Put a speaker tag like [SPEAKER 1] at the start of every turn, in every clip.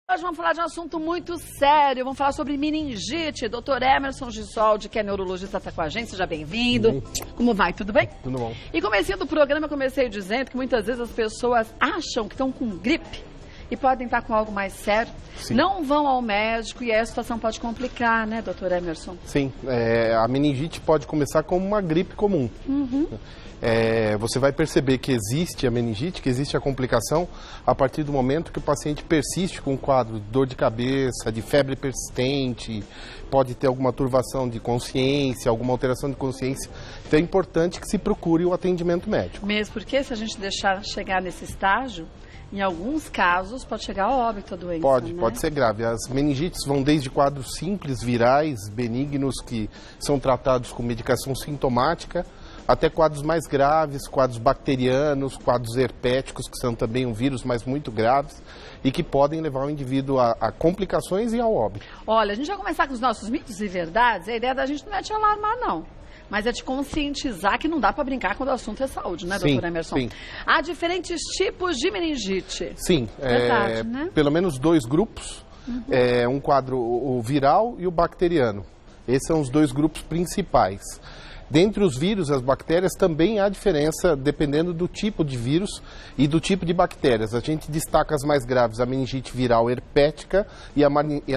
[SPEAKER 1] Hoje vamos falar de um assunto muito sério, vamos falar sobre meningite. Dr. Emerson Gisoldi, que é neurologista, está com a gente, seja bem-vindo. Como vai, tudo bem?
[SPEAKER 2] Tudo bom.
[SPEAKER 1] E comecinho do programa, eu comecei dizendo que muitas vezes as pessoas acham que estão com gripe e podem estar com algo mais sério. Sim. Não vão ao médico e aí a situação pode complicar, né, doutor Emerson?
[SPEAKER 2] Sim, a meningite pode começar como uma gripe comum. Você vai perceber que existe a meningite, que existe a complicação a partir do momento que o paciente persiste com um quadro de dor de cabeça, de febre persistente, pode ter alguma turvação de consciência, alguma alteração de consciência. Então é importante que se procure o atendimento médico.
[SPEAKER 1] Mesmo porque se a gente deixar chegar nesse estágio, em alguns casos pode chegar a óbito a doença,
[SPEAKER 2] Pode ser grave. As meningites vão desde quadros simples, virais, benignos, que são tratados com medicação sintomática, até quadros mais graves, quadros bacterianos, quadros herpéticos, que são também um vírus, mas muito graves, e que podem levar o indivíduo a complicações e ao óbito.
[SPEAKER 1] Olha, a gente vai começar com os nossos mitos e verdades. A ideia da gente não é te alarmar, não. Mas é te conscientizar que não dá para brincar quando o assunto é saúde, né, doutor Emerson?
[SPEAKER 2] Sim.
[SPEAKER 1] Há diferentes tipos de meningite.
[SPEAKER 2] Sim,
[SPEAKER 1] verdade, né?
[SPEAKER 2] Pelo menos dois grupos, um quadro o viral e o bacteriano. Esses são os dois grupos principais. Dentre os vírus e as bactérias também há diferença dependendo do tipo de vírus e do tipo de bactérias. A gente destaca as mais graves, a meningite viral herpética e a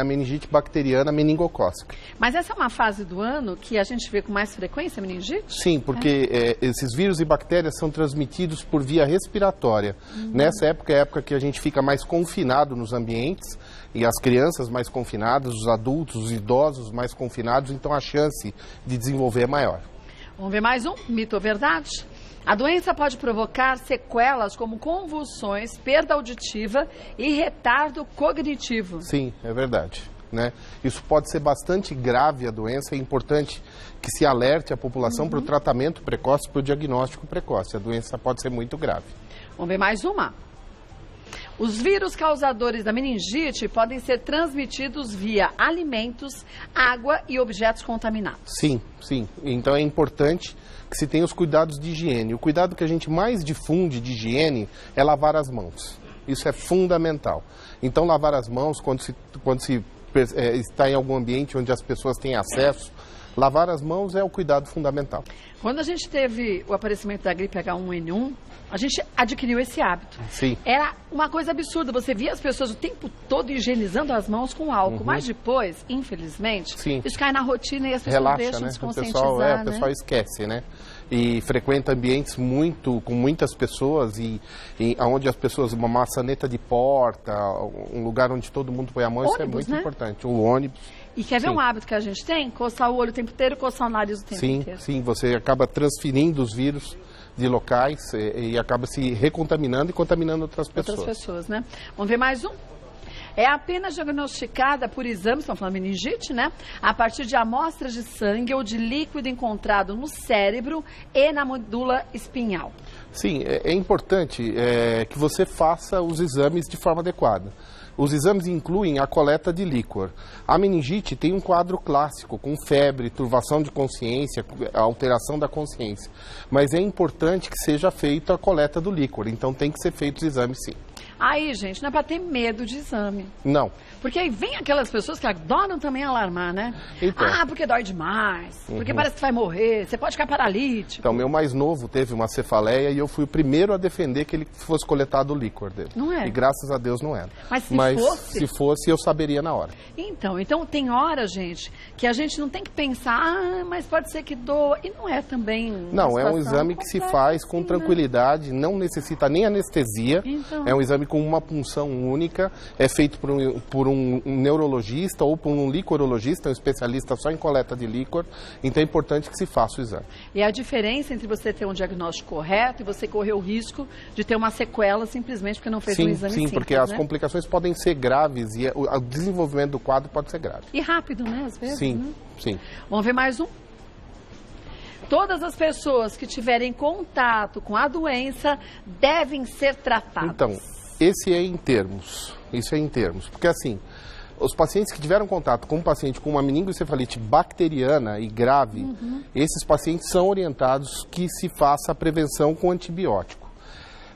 [SPEAKER 2] meningite bacteriana meningocócica.
[SPEAKER 1] Mas essa é uma fase do ano que a gente vê com mais frequência meningite?
[SPEAKER 2] Sim, porque esses vírus e bactérias são transmitidos por via respiratória. Nessa época é a época que a gente fica mais confinado nos ambientes, e as crianças mais confinadas, os adultos, os idosos mais confinados, então a chance de desenvolver é maior.
[SPEAKER 1] Vamos ver mais um mito ou verdade? A doença pode provocar sequelas como convulsões, perda auditiva e retardo cognitivo.
[SPEAKER 2] Sim, é verdade. Né? Isso pode ser bastante grave, a doença. É importante que se alerte a população para o tratamento precoce, para o diagnóstico precoce. A doença pode ser muito grave.
[SPEAKER 1] Vamos ver mais uma. Os vírus causadores da meningite podem ser transmitidos via alimentos, água e objetos contaminados.
[SPEAKER 2] Sim, sim. Então é importante que se tenha os cuidados de higiene. O cuidado que a gente mais difunde de higiene é lavar as mãos. Isso é fundamental. Então lavar as mãos quando se está em algum ambiente onde as pessoas têm acesso, lavar as mãos é o cuidado fundamental.
[SPEAKER 1] Quando a gente teve o aparecimento da gripe H1N1, a gente adquiriu esse hábito.
[SPEAKER 2] Sim.
[SPEAKER 1] Era uma coisa absurda. Você via as pessoas o tempo todo higienizando as mãos com álcool. Mas depois, infelizmente, isso cai na rotina e as pessoas deixam de se conscientizar.
[SPEAKER 2] O pessoal esquece, né? E frequenta ambientes com muitas pessoas e onde as pessoas, uma maçaneta de porta, um lugar onde todo mundo põe a mão, isso é muito importante. O ônibus.
[SPEAKER 1] E quer ver um hábito que a gente tem? Coçar o olho o tempo inteiro, coçar o nariz o tempo inteiro.
[SPEAKER 2] Sim, você acaba transferindo os vírus de locais e acaba se recontaminando e contaminando outras pessoas.
[SPEAKER 1] Né? Vamos ver mais um? É apenas diagnosticada por exames, estamos falando de meningite, né? A partir de amostras de sangue ou de líquido encontrado no cérebro e na medula espinhal.
[SPEAKER 2] Sim, é importante que você faça os exames de forma adequada. Os exames incluem a coleta de líquor. A meningite tem um quadro clássico, com febre, turvação de consciência, alteração da consciência. Mas é importante que seja feita a coleta do líquor, então tem que ser feito os exames sim.
[SPEAKER 1] Aí, gente, não é para ter medo de exame.
[SPEAKER 2] Não.
[SPEAKER 1] Porque aí vem aquelas pessoas que adoram também alarmar, né?
[SPEAKER 2] Então.
[SPEAKER 1] Porque dói demais, porque parece que vai morrer, você pode ficar paralítico.
[SPEAKER 2] Então, meu mais novo teve uma cefaleia e eu fui o primeiro a defender que ele fosse coletado o líquor dele.
[SPEAKER 1] Não é?
[SPEAKER 2] E graças a Deus não era.
[SPEAKER 1] Mas
[SPEAKER 2] se fosse, eu saberia na hora.
[SPEAKER 1] Então tem hora, gente, que a gente não tem que pensar, mas pode ser que doa. E não é também.
[SPEAKER 2] Não, é um exame que se faz com tranquilidade, não necessita nem anestesia.
[SPEAKER 1] Então.
[SPEAKER 2] É um exame com uma punção única, é feito por um neurologista ou por um licorologista, um especialista só em coleta de líquor. Então é importante que se faça o exame.
[SPEAKER 1] E a diferença entre você ter um diagnóstico correto e você correr o risco de ter uma sequela simplesmente porque não fez um exame simples,
[SPEAKER 2] porque as complicações podem ser graves e o desenvolvimento do quadro pode ser grave.
[SPEAKER 1] E rápido, né? Às vezes, né?
[SPEAKER 2] Sim.
[SPEAKER 1] Vamos ver mais um? Todas as pessoas que tiverem contato com a doença devem ser tratadas.
[SPEAKER 2] Então, isso é em termos, porque assim, os pacientes que tiveram contato com um paciente com uma meningoencefalite bacteriana e grave, esses pacientes são orientados que se faça a prevenção com antibiótico.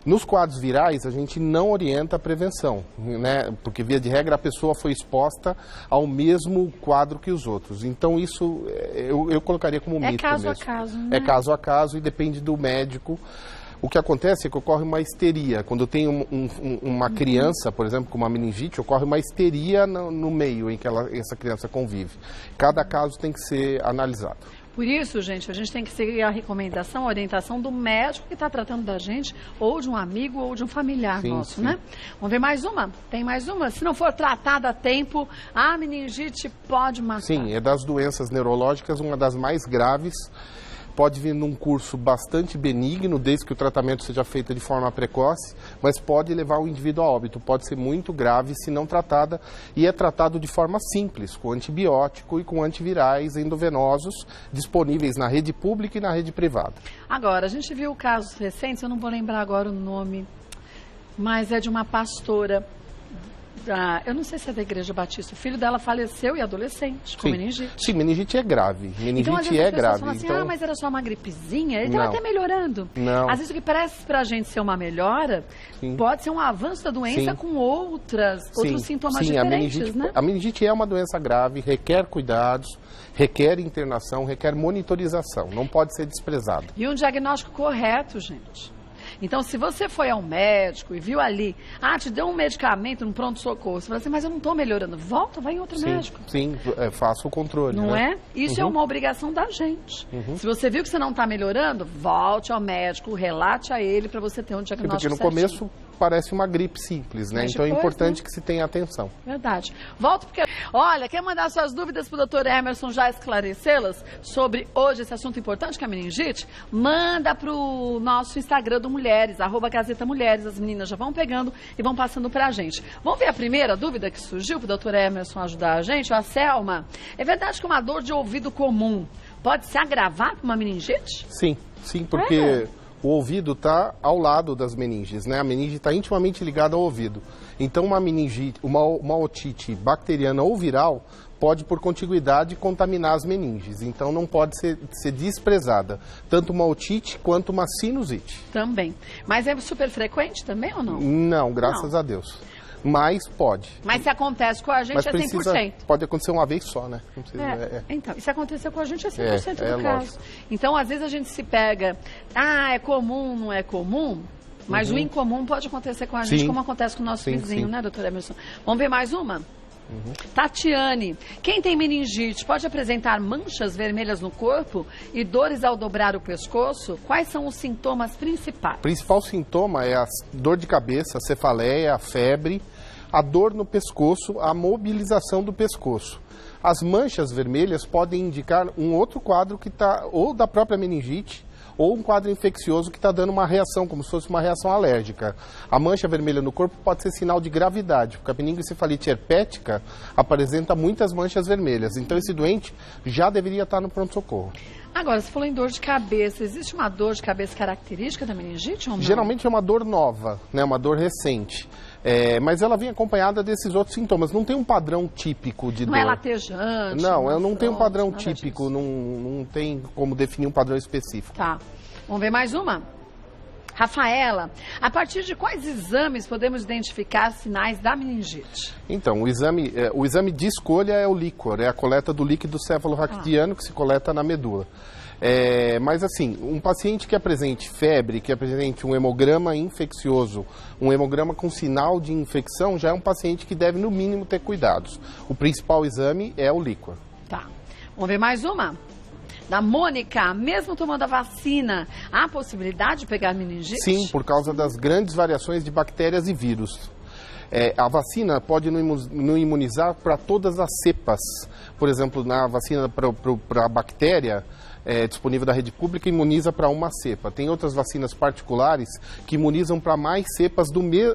[SPEAKER 2] Nos quadros virais, a gente não orienta a prevenção, né? Porque, via de regra, a pessoa foi exposta ao mesmo quadro que os outros. Então, isso eu colocaria como mito mesmo.
[SPEAKER 1] É caso a caso, né?
[SPEAKER 2] É caso a caso e depende do médico. O que acontece é que ocorre uma histeria. Quando tem uma criança, por exemplo, com uma meningite, ocorre uma histeria no meio em que essa criança convive. Cada caso tem que ser analisado.
[SPEAKER 1] Por isso, gente, a gente tem que seguir a recomendação, a orientação do médico que está tratando da gente, ou de um amigo, ou de um familiar nosso, né? Vamos ver mais uma? Tem mais uma? Se não for tratada a tempo, a meningite pode matar.
[SPEAKER 2] Sim, é das doenças neurológicas uma das mais graves. Pode vir num curso bastante benigno, desde que o tratamento seja feito de forma precoce, mas pode levar o indivíduo a óbito. Pode ser muito grave se não tratada e é tratado de forma simples, com antibiótico e com antivirais endovenosos disponíveis na rede pública e na rede privada.
[SPEAKER 1] Agora, a gente viu casos recentes, eu não vou lembrar agora o nome, mas é de uma pastora. Eu não sei se é da Igreja Batista. O filho dela faleceu e adolescente, com meningite.
[SPEAKER 2] Sim, meningite é grave. Meningite
[SPEAKER 1] então, às vezes,
[SPEAKER 2] é
[SPEAKER 1] as pessoas
[SPEAKER 2] grave.
[SPEAKER 1] falam assim,
[SPEAKER 2] então...
[SPEAKER 1] mas era só uma gripezinha. Ele estava até melhorando.
[SPEAKER 2] Não.
[SPEAKER 1] Às vezes o que parece pra gente ser uma melhora, pode ser um avanço da doença com outros sintomas diferentes, né?
[SPEAKER 2] A meningite é uma doença grave, requer cuidados, requer internação, requer monitorização. Não pode ser desprezado.
[SPEAKER 1] E um diagnóstico correto, gente. Então, se você foi ao médico e viu ali, te deu um medicamento no pronto-socorro, você fala assim, mas eu não estou melhorando. Volta, vai em outro médico.
[SPEAKER 2] Sim, faça o controle.
[SPEAKER 1] Não
[SPEAKER 2] né?
[SPEAKER 1] é? Isso é uma obrigação da gente. Se você viu que você não está melhorando, volte ao médico, relate a ele para você ter um diagnóstico
[SPEAKER 2] porque no começo parece uma gripe simples, né? Então é importante que se tenha atenção.
[SPEAKER 1] Verdade. Volto porque... Olha, quer mandar suas dúvidas para o Dr. Emerson já esclarecê-las sobre hoje esse assunto importante que é a meningite? Manda para o nosso Instagram do Mulheres, @GazetaMulheres. As meninas já vão pegando e vão passando para a gente. Vamos ver a primeira dúvida que surgiu para o Dr. Emerson ajudar a gente? A Selma. É verdade que uma dor de ouvido comum pode se agravar com uma meningite?
[SPEAKER 2] Sim, porque... O ouvido está ao lado das meninges, né? A meninge está intimamente ligada ao ouvido. Então, uma meningite, uma otite bacteriana ou viral pode, por contiguidade, contaminar as meninges. Então, não pode ser desprezada. Tanto uma otite quanto uma sinusite.
[SPEAKER 1] Também. Mas é super frequente também ou não?
[SPEAKER 2] Não, graças a Deus. Mas pode.
[SPEAKER 1] Mas se acontece com a gente, é 100%.
[SPEAKER 2] Pode acontecer uma vez só, né? Não precisa,
[SPEAKER 1] Então, e se acontecer com a gente, é 100% do caso.
[SPEAKER 2] Lógico.
[SPEAKER 1] Então, às vezes a gente se pega, é comum, não é comum, mas o incomum pode acontecer com a gente, como acontece com o nosso vizinho, né, doutora Emerson? Vamos ver mais uma? Tatiane, quem tem meningite pode apresentar manchas vermelhas no corpo e dores ao dobrar o pescoço? Quais são os sintomas principais? O
[SPEAKER 2] principal sintoma é a dor de cabeça, a cefaleia, a febre, a dor no pescoço, a mobilização do pescoço. As manchas vermelhas podem indicar um outro quadro que está ou da própria meningite ou um quadro infeccioso que está dando uma reação, como se fosse uma reação alérgica. A mancha vermelha no corpo pode ser sinal de gravidade, porque a meningoencefalite herpética apresenta muitas manchas vermelhas. Então, esse doente já deveria estar no pronto-socorro.
[SPEAKER 1] Agora, você falou em dor de cabeça. Existe uma dor de cabeça característica da meningite ou não?
[SPEAKER 2] Geralmente é uma dor nova, né? Uma dor recente. Mas ela vem acompanhada desses outros sintomas. Não tem um padrão típico de dor.
[SPEAKER 1] Não é latejante?
[SPEAKER 2] Não tem um padrão típico. Não tem como definir um padrão específico.
[SPEAKER 1] Tá. Vamos ver mais uma? Rafaela, a partir de quais exames podemos identificar sinais da meningite?
[SPEAKER 2] Então, o exame de escolha é o líquor, é a coleta do líquido cefalorraquidiano que se coleta na medula. Mas assim, um paciente que apresente febre, que apresente um hemograma infeccioso, um hemograma com sinal de infecção, já é um paciente que deve no mínimo ter cuidados. O principal exame é o líquor.
[SPEAKER 1] Tá. Vamos ver mais uma? Da Mônica, mesmo tomando a vacina, há possibilidade de pegar meningite?
[SPEAKER 2] Sim, por causa das grandes variações de bactérias e vírus. A vacina pode não imunizar para todas as cepas. Por exemplo, na vacina para a bactéria disponível da rede pública, imuniza para uma cepa. Tem outras vacinas particulares que imunizam para mais cepas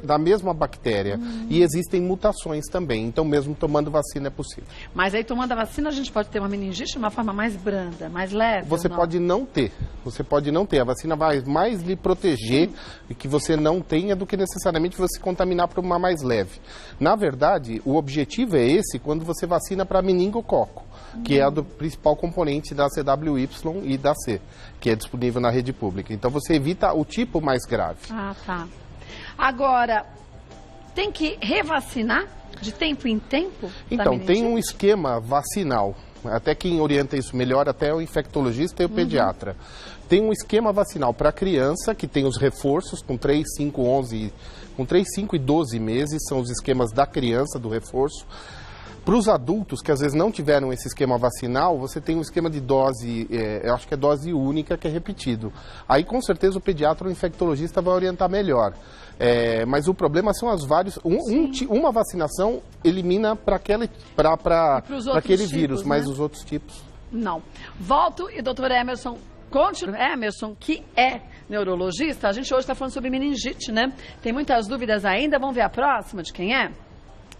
[SPEAKER 2] da mesma bactéria. E existem mutações também. Então, mesmo tomando vacina é possível.
[SPEAKER 1] Mas aí, tomando a vacina, a gente pode ter uma meningite de uma forma mais branda, mais leve?
[SPEAKER 2] Você pode não ter. Você pode não ter. A vacina vai mais lhe proteger e que você não tenha do que necessariamente você contaminar para uma mais leve. Na verdade, o objetivo é esse quando você vacina para meningococo, que é o principal componente da CWY e da C, que é disponível na rede pública. Então, você evita o tipo mais grave.
[SPEAKER 1] Ah, tá. Agora, tem que revacinar de tempo em tempo?
[SPEAKER 2] Então, tem um esquema vacinal. Até quem orienta isso melhor até é o infectologista e o pediatra. Tem um esquema vacinal para criança, que tem os reforços com 3, 5, 11, com 3, 5 e 12 meses, são os esquemas da criança, do reforço. Para os adultos que às vezes não tiveram esse esquema vacinal, você tem um esquema de dose, eu acho que é dose única, que é repetido. Aí com certeza o pediatra ou o infectologista vai orientar melhor. Mas o problema são as várias... uma vacinação elimina para aquele
[SPEAKER 1] tipos,
[SPEAKER 2] vírus,
[SPEAKER 1] né?
[SPEAKER 2] mas os outros tipos...
[SPEAKER 1] Não. Volto e doutor Emerson, Emerson, que é neurologista, a gente hoje está falando sobre meningite, né? Tem muitas dúvidas ainda, vamos ver a próxima de quem é?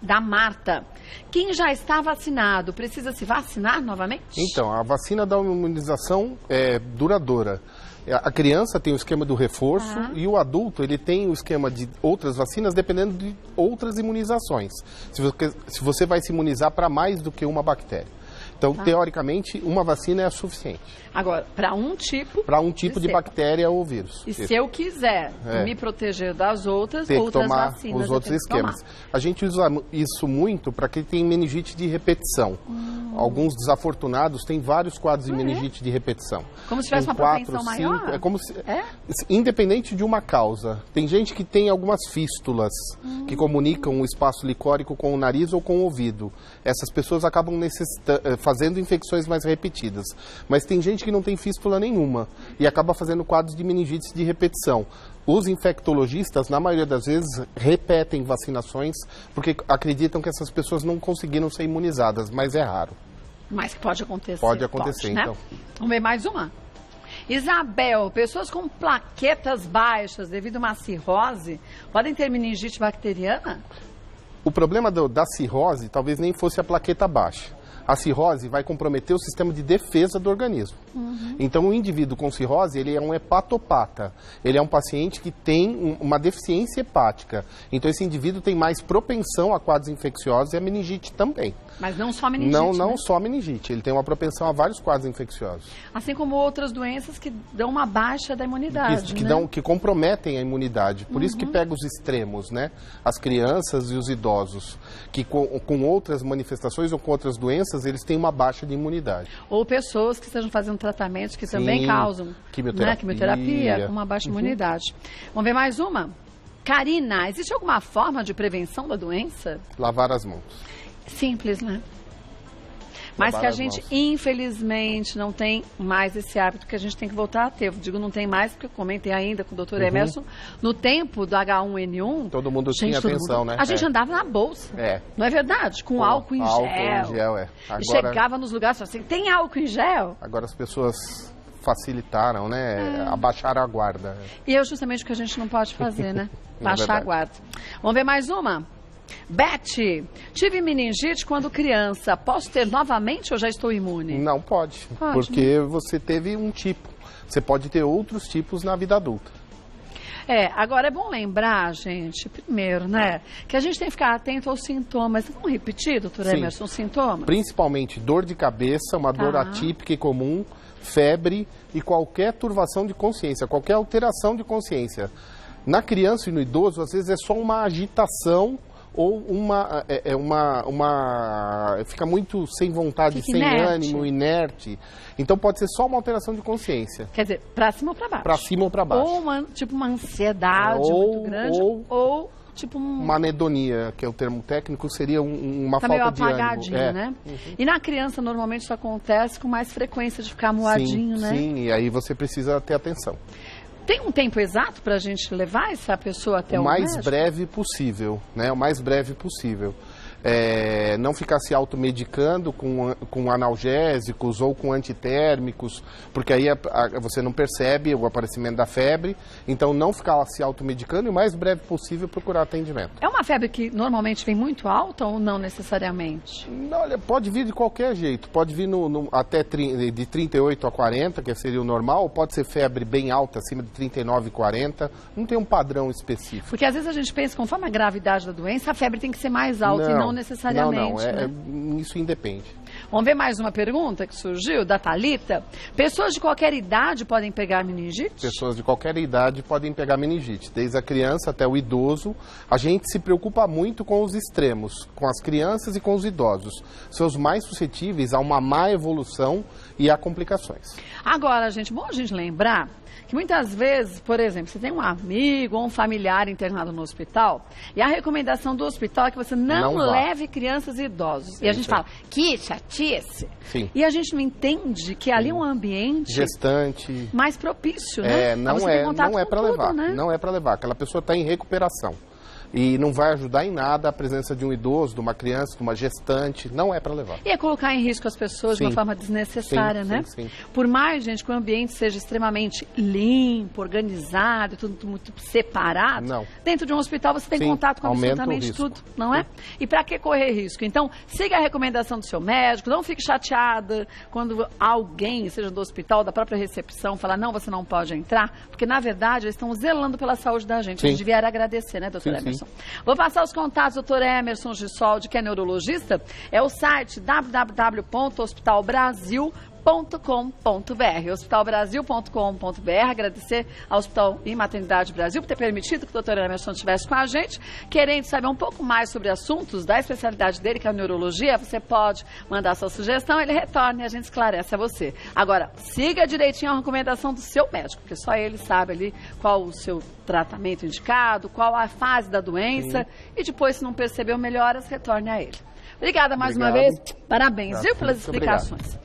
[SPEAKER 1] Da Marta. Quem já está vacinado precisa se vacinar novamente?
[SPEAKER 2] Então, a vacina da imunização é duradoura. A criança tem o esquema do reforço e o adulto ele tem o esquema de outras vacinas dependendo de outras imunizações. Se você vai se imunizar para mais do que uma bactéria. Então, teoricamente, uma vacina é suficiente.
[SPEAKER 1] Agora, para um tipo...
[SPEAKER 2] Para um tipo de bactéria ou vírus.
[SPEAKER 1] E se eu quiser me proteger das outras
[SPEAKER 2] tomar
[SPEAKER 1] vacinas...
[SPEAKER 2] os outros esquemas. A gente usa isso muito para quem tem meningite de repetição. Alguns desafortunados têm vários quadros de meningite de repetição.
[SPEAKER 1] Como se tivesse uma propensão maior?
[SPEAKER 2] É como se... Independente de uma causa. Tem gente que tem algumas fístulas que comunicam o espaço licórico com o nariz ou com o ouvido. Essas pessoas acabam fazendo infecções mais repetidas. Mas tem gente que não tem fístula nenhuma e acaba fazendo quadros de meningite de repetição. Os infectologistas, na maioria das vezes, repetem vacinações porque acreditam que essas pessoas não conseguiram ser imunizadas, mas é raro.
[SPEAKER 1] Mas pode acontecer.
[SPEAKER 2] Pode acontecer,
[SPEAKER 1] né?
[SPEAKER 2] então.
[SPEAKER 1] Vamos ver mais uma. Isabel, pessoas com plaquetas baixas devido a uma cirrose podem ter meningite bacteriana?
[SPEAKER 2] O problema da cirrose talvez nem fosse a plaqueta baixa. A cirrose vai comprometer o sistema de defesa do organismo. Então, o indivíduo com cirrose, ele é um hepatopata. Ele é um paciente que tem uma deficiência hepática. Então, esse indivíduo tem mais propensão a quadros infecciosos e a meningite também.
[SPEAKER 1] Mas não só meningite,
[SPEAKER 2] Não
[SPEAKER 1] né?
[SPEAKER 2] só meningite. Ele tem uma propensão a vários quadros infecciosos.
[SPEAKER 1] Assim como outras doenças que dão uma baixa da imunidade,
[SPEAKER 2] Que comprometem a imunidade. Por isso que pega os extremos, né? As crianças e os idosos, que com outras manifestações ou com outras doenças, eles têm uma baixa de imunidade.
[SPEAKER 1] Ou pessoas que estejam fazendo tratamentos que também causam quimioterapia com uma baixa imunidade. Vamos ver mais uma? Karina, existe alguma forma de prevenção da doença?
[SPEAKER 2] Lavar as mãos.
[SPEAKER 1] Simples, né? Mas que a gente, infelizmente, não tem mais esse hábito que a gente tem que voltar a ter. Eu digo não tem mais, porque eu comentei ainda com o doutor Emerson, no tempo do H1N1...
[SPEAKER 2] Todo mundo tinha atenção, né?
[SPEAKER 1] A gente andava na bolsa, não é verdade? Com álcool em gel.
[SPEAKER 2] Álcool em gel,
[SPEAKER 1] Agora, e chegava nos lugares e falava assim, tem álcool em gel?
[SPEAKER 2] Agora as pessoas facilitaram, né? Abaixaram a guarda.
[SPEAKER 1] E é justamente o que a gente não pode fazer, né? Baixar a guarda. Vamos ver mais uma? Beth, tive meningite quando criança. Posso ter novamente ou já estou imune?
[SPEAKER 2] Não pode, porque você teve um tipo. Você pode ter outros tipos na vida adulta.
[SPEAKER 1] Agora é bom lembrar, gente, primeiro, né, que a gente tem que ficar atento aos sintomas. Vamos repetir, doutor Emerson, os sintomas?
[SPEAKER 2] Principalmente dor de cabeça, uma dor atípica e comum, febre e qualquer turvação de consciência, qualquer alteração de consciência. Na criança e no idoso, às vezes é só uma agitação ou fica muito sem vontade, sem ânimo, inerte. Então pode ser só uma alteração de consciência.
[SPEAKER 1] Quer dizer, para cima ou para baixo?
[SPEAKER 2] Para cima ou para baixo.
[SPEAKER 1] Ou uma ansiedade muito grande, ou tipo
[SPEAKER 2] uma anedonia, que é o termo técnico, seria uma falta de ânimo.
[SPEAKER 1] Né? E na criança, normalmente, isso acontece com mais frequência de ficar moadinho, né?
[SPEAKER 2] Sim, e aí você precisa ter atenção.
[SPEAKER 1] Tem um tempo exato para a gente levar essa pessoa até o médico?
[SPEAKER 2] O mais breve possível, né? O mais breve possível. Não ficar se automedicando com analgésicos ou com antitérmicos, porque aí você não percebe o aparecimento da febre. Então, não ficar se automedicando e o mais breve possível procurar atendimento. É
[SPEAKER 1] uma febre que normalmente vem muito alta ou não necessariamente?
[SPEAKER 2] Olha, pode vir de qualquer jeito. Pode vir até de 38 a 40, que seria o normal, ou pode ser febre bem alta, acima de 39 e 40. Não tem um padrão específico.
[SPEAKER 1] Porque às vezes a gente pensa, conforme a gravidade da doença, a febre tem que ser mais alta e não Não necessariamente.
[SPEAKER 2] Isso independe.
[SPEAKER 1] Vamos ver mais uma pergunta que surgiu, da Thalita. Pessoas de qualquer idade podem pegar meningite?
[SPEAKER 2] Pessoas de qualquer idade podem pegar meningite, desde a criança até o idoso. A gente se preocupa muito com os extremos, com as crianças e com os idosos. São os mais suscetíveis a uma má evolução e a complicações.
[SPEAKER 1] Agora, gente, bom a gente lembrar que muitas vezes, por exemplo, você tem um amigo ou um familiar internado no hospital e a recomendação do hospital é que você não leve crianças e idosos. E a gente fala, que chatice.
[SPEAKER 2] Sim.
[SPEAKER 1] E a gente não entende que ali é um ambiente
[SPEAKER 2] gestante
[SPEAKER 1] mais propício, né?
[SPEAKER 2] Não é para levar, né? Não é para levar. Aquela pessoa está em recuperação. E não vai ajudar em nada a presença de um idoso, de uma criança, de uma gestante. Não é para levar.
[SPEAKER 1] E é colocar em risco as pessoas de uma forma desnecessária, né?
[SPEAKER 2] Sim.
[SPEAKER 1] Por mais, gente, que o ambiente seja extremamente limpo, organizado, tudo muito separado, dentro de um hospital você tem contato com absolutamente tudo, não é? E para que correr risco? Então, siga a recomendação do seu médico, não fique chateada quando alguém, seja do hospital, da própria recepção, falar, não, você não pode entrar, porque, na verdade, eles estão zelando pela saúde da gente. A gente devia agradecer, né, doutora Emerson? Vou passar os contatos do Dr. Emerson Gisoldi, que é neurologista. É o site www.hospitalbrasil.com.br, hospitalbrasil.com.br. Agradecer ao Hospital e Maternidade Brasil por ter permitido que o Dr. Emerson estivesse com a gente. Querendo saber um pouco mais sobre assuntos da especialidade dele, que é a neurologia, você pode mandar sua sugestão, ele retorna e a gente esclarece a você. Agora, siga direitinho a recomendação do seu médico, porque só ele sabe ali qual o seu tratamento indicado, qual a fase da doença, e depois, se não percebeu melhoras, retorne a ele. Obrigada mais uma vez. Parabéns, viu, pelas explicações.